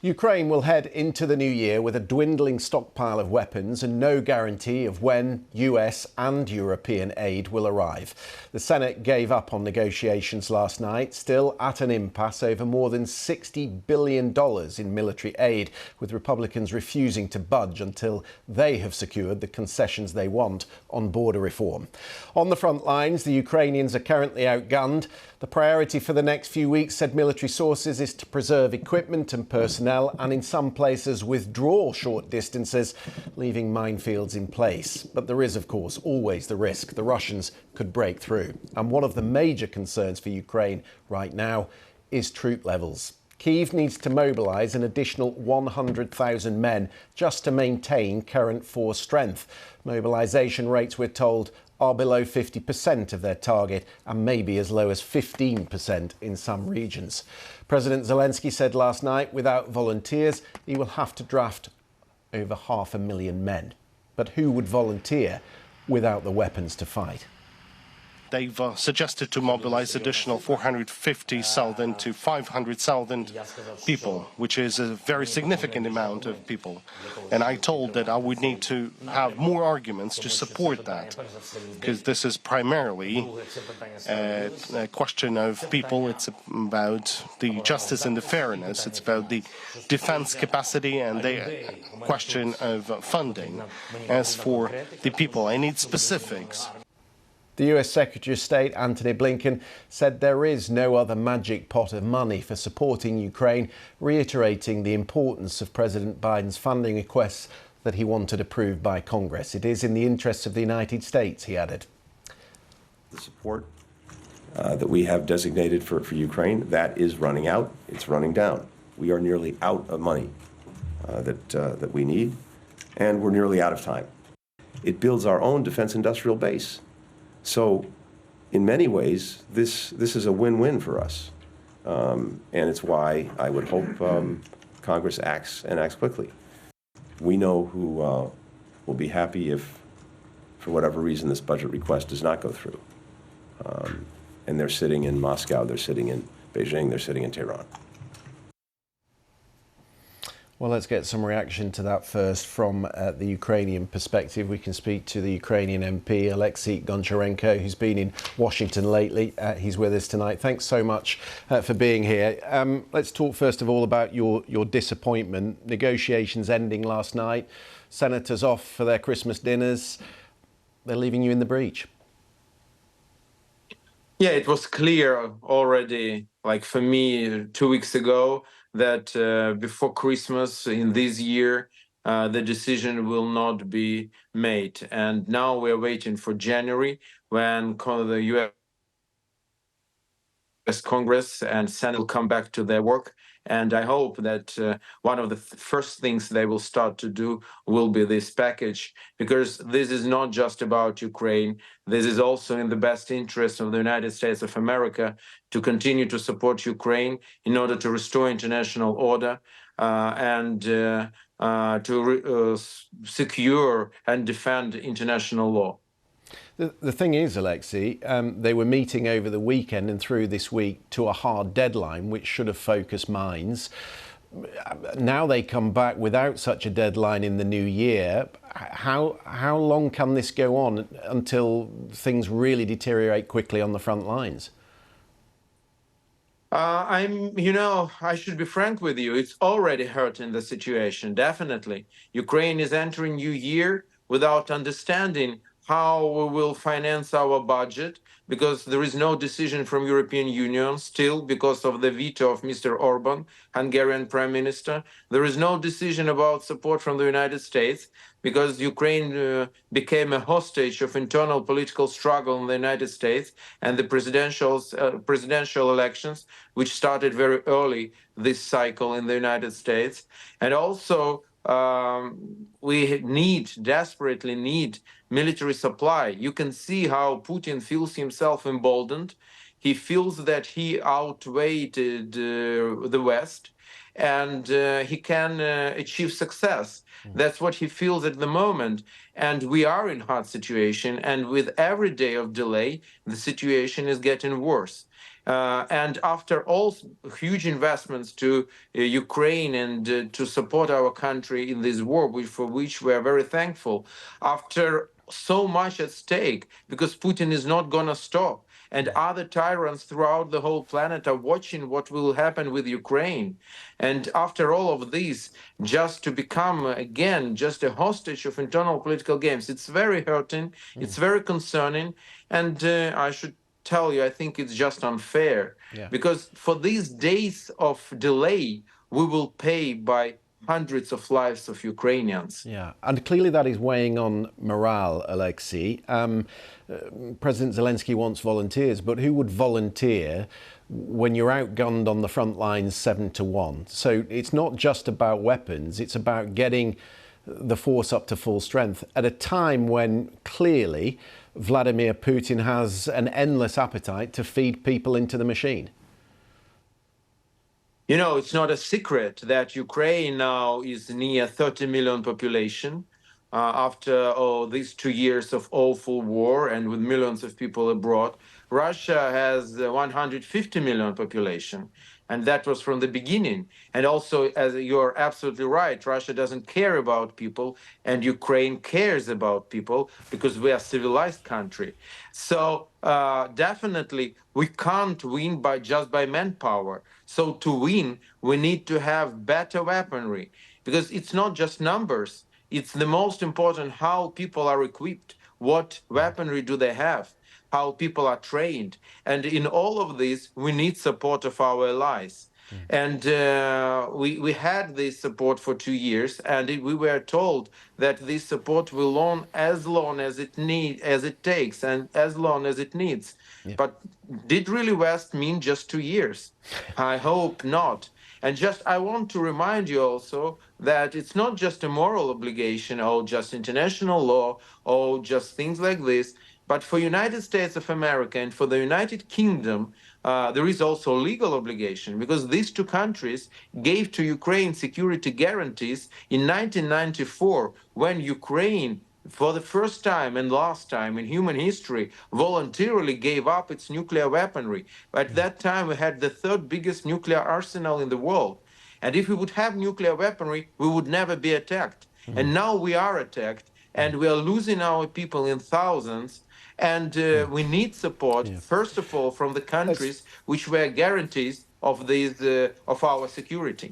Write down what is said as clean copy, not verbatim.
Ukraine will head into the new year with a dwindling stockpile of weapons and no guarantee of when US and European aid will arrive. The Senate gave up on negotiations last night, still at an impasse over more than $60 billion in military aid, with Republicans refusing to budge until they have secured the concessions they want on border reform. On the front lines, the Ukrainians are currently outgunned. The priority for the next few weeks, said military sources, is to preserve equipment and personnel and in some places withdraw short distances, leaving minefields in place. But there is, of course, always the risk the Russians could break through. And one of the major concerns for Ukraine right now is troop levels. Kyiv needs to mobilise an additional 100,000 men just to maintain current force strength. Mobilisation rates, we're told, are below 50% of their target and maybe as low as 15% in some regions. President Zelensky said last night without volunteers he will have to draft over 500,000 men. But who would volunteer without the weapons to fight? They've suggested to mobilize additional 450,000 to 500,000 people, which is a very significant amount of people. And I told that I would need to have more arguments to support that, because this is primarily a question of people. It's about the justice and the fairness. It's about the defense capacity and the question of funding. As for the people, I need specifics. The US Secretary of State, Antony Blinken, said there is no other magic pot of money for supporting Ukraine, reiterating the importance of President Biden's funding requests that he wanted approved by Congress. It is in the interests of the United States, he added. The support that we have designated for Ukraine, that is running out. It's running down. We are nearly out of money that we need, and we're nearly out of time. It builds our own defense industrial base. So, in many ways, this is a win-win for us, and it's why I would hope Congress acts quickly. We know who will be happy if, for whatever reason, this budget request does not go through. And they're sitting in Moscow, they're sitting in Beijing, they're sitting in Tehran. Well, let's get some reaction to that first from the Ukrainian perspective. We can speak to the Ukrainian MP, Oleksandr Tarnavskyi, who's been in Washington lately. He's with us tonight. Thanks so much for being here. Let's talk first of all about your disappointment. Negotiations ending last night. Senators off for their Christmas dinners. They're leaving you in the breach. Yeah, it was clear already, like for me, 2 weeks ago, that before Christmas in this year, the decision will not be made. And now we're waiting for January when the US Congress and Senate will come back to their work. And I hope that one of the first things they will start to do will be this package, because this is not just about Ukraine. This is also in the best interest of the United States of America to continue to support Ukraine in order to restore international order and to secure and defend international law. The thing is, Alexei, they were meeting over the weekend and through this week to a hard deadline, which should have focused minds. Now they come back without such a deadline in the new year. How long can this go on until things really deteriorate quickly on the front lines? I should be frank with you. It's already hurting the situation, definitely. Ukraine is entering new year without understanding how we will finance our budget, because there is no decision from European Union still because of the veto of Mr. Orban, Hungarian Prime Minister. There is no decision about support from the United States because Ukraine became a hostage of internal political struggle in the United States and the presidential elections, which started very early this cycle in the United States. And also, we desperately need military supply. You can see how Putin feels himself emboldened. He feels that he outweighed the West and he can achieve success. That's what he feels at the moment. And we are in a hard situation. And with every day of delay, the situation is getting worse. And after all huge investments to Ukraine and to support our country in this war, for which we are very thankful, after so much at stake, because Putin is not going to stop. And other tyrants throughout the whole planet are watching what will happen with Ukraine. And after all of this, just to become again just a hostage of internal political games, it's very hurting, it's very concerning. And I should tell you, I think it's just unfair Yeah. because for these days of delay, we will pay by hundreds of lives of Ukrainians. Yeah, and clearly that is weighing on morale, Alexei. President Zelensky wants volunteers, but who would volunteer when you're outgunned on the front lines 7-1? So it's not just about weapons, it's about getting the force up to full strength at a time when clearly Vladimir Putin has an endless appetite to feed people into the machine. You know, it's not a secret that Ukraine now is near 30 million population after these 2 years of awful war and with millions of people abroad. Russia has 150 million population, and that was from the beginning. And also, as you're absolutely right, Russia doesn't care about people, and Ukraine cares about people because we are a civilized country. So definitely, we can't win just by manpower. So to win, we need to have better weaponry because it's not just numbers. It's the most important how people are equipped, what weaponry do they have, how people are trained. And in all of this, we need support of our allies. And we had this support for 2 years, and we were told that this support will on as long as it takes, and as long as it needs. But did really West mean just 2 years? I hope not. And just I want to remind you also that it's not just a moral obligation or just international law or just things like this, but for United States of America and for the United Kingdom, there is also legal obligation because these two countries gave to Ukraine security guarantees in 1994 when Ukraine, for the first time and last time in human history, voluntarily gave up its nuclear weaponry. At that time, we had the third biggest nuclear arsenal in the world. And if we would have nuclear weaponry, we would never be attacked. And now we are attacked, and we are losing our people in thousands. And we need support, first of all, from the countries which were guarantees of these of our security.